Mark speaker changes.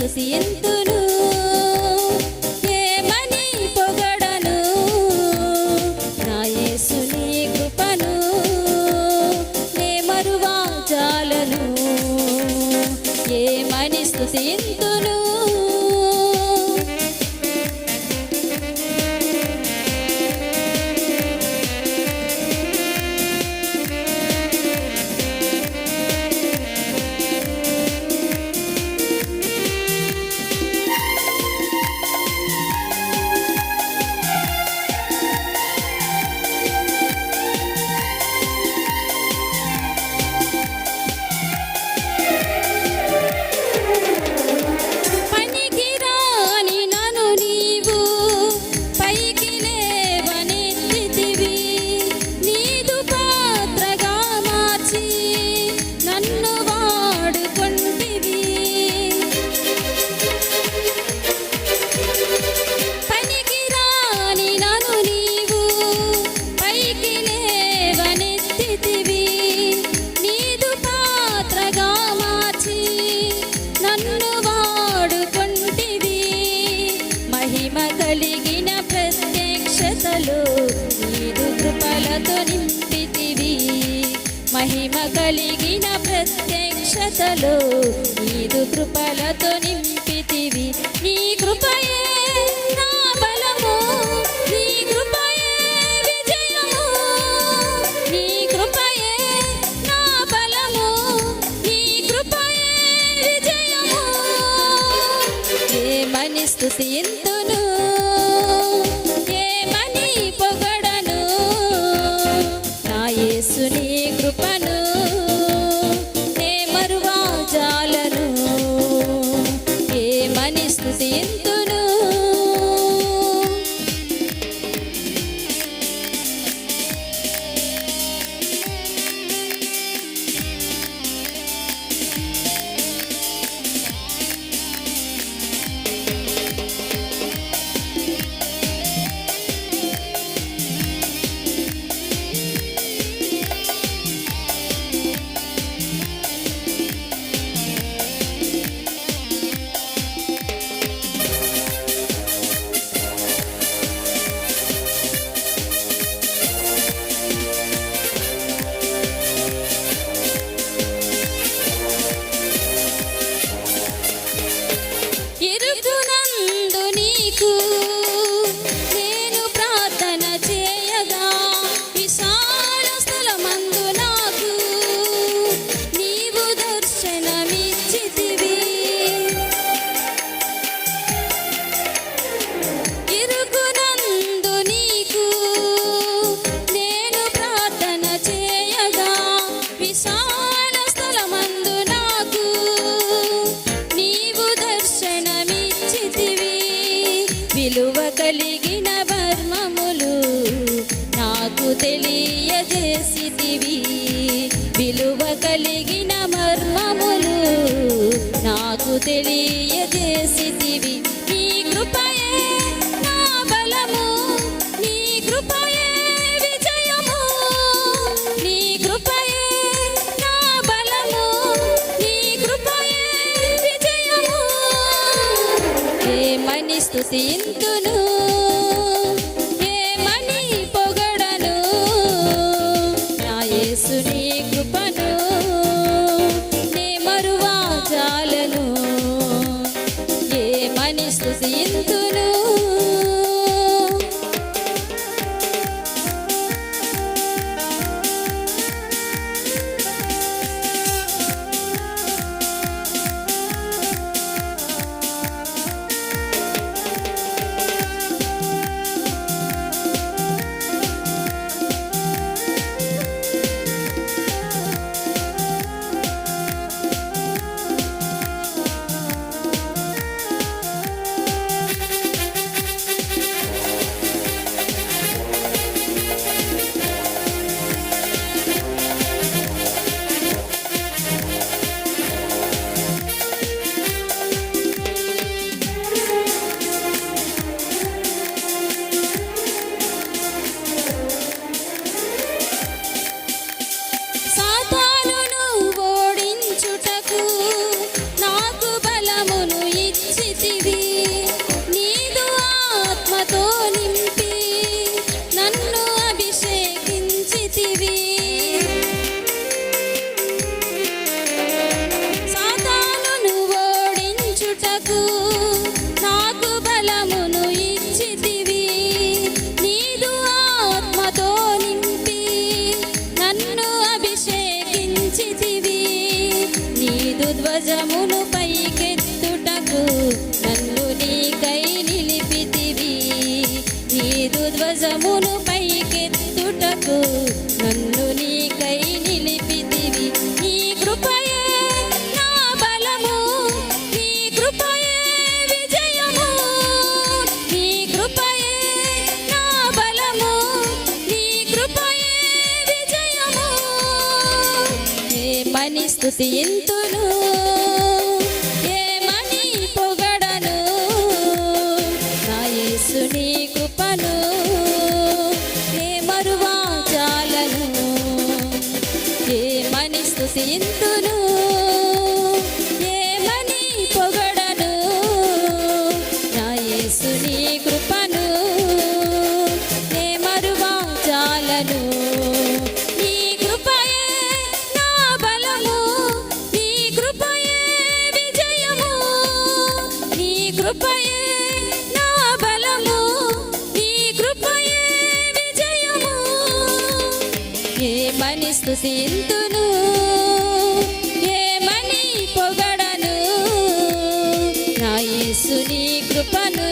Speaker 1: స్తుతింతును, ఏమని పొగడను నా యేసుని కృపను, నే మరువా జాలను, ఏమని స్తుతింతును. కలిగిన ప్రత్యక్షతలో నీదు కృపలతో నింపితివి, మహిమ కలిగిన ప్రత్యక్షతలో నీదు కృపలతో నింపితివి. నీ కృపయే నా బలము, నీ కృపయే విజయము, నీ కృపయే నా బలము, నీ కృపయే విజయము, ఏమని స్తుతింతును, ఏమని పొగడను నా యేసుని కృపను, నే మరువా జాలను, ఏమని స్తుతింతును. ఎరుగునందు నీకు నేను ప్రార్థన చేయగా, విశాల స్థలమందు నాకు నీవు దర్శనమిచ్చితివి. ఎరుగునందు నీకు నేను ప్రార్థన చేయగా, విశాల స్థలమందు నాకు నీవు దర్శనమిచ్చితివి. విలువ కలిగిన మర్మములు నాకు తెలియజేసితివి, విలువ కలిగిన మర్మములు నాకు తెలియజేసితివి. నీ కృపయే నా బలము, నీ కృపయే విజయము, నీ కృపయే నా బలము, నీ కృపయే విజయము, ఏమని స్తుతింతును, ఏమని పొగడను నా యేసుని కృపను, నే మరువా జాలను, ఏమని స్తుతింతును. నీదు ధ్వజమును పైకెత్తుటకు నన్ను నీకై నిలిపితివి. నీదు ధ్వజమును పైకెత్తుటకు నన్ను నీకై నిలిపితివి. నీ కృపయే నా బలము, నీ కృపయే విజయము. నీ కృపయే నా బలము, నీ కృపయే విజయము. ఏమని స్తుతింతును, ఏమని పొగడను నా యేసు నీ కృపను నే మరువా చాలను. ఏమని స్తుతింతును, ఏమని పొగడను నా యేసు నీ కృపను నే మరువా చాలను. నీ కృపయే నా బలము, నీ కృపయే విజయము. నీ కృపయే నా బలము, నీ కృపయే విజయము. ఏమని స్తుతింతును, ఏమని పొగడను నా యేసు నీ కృపను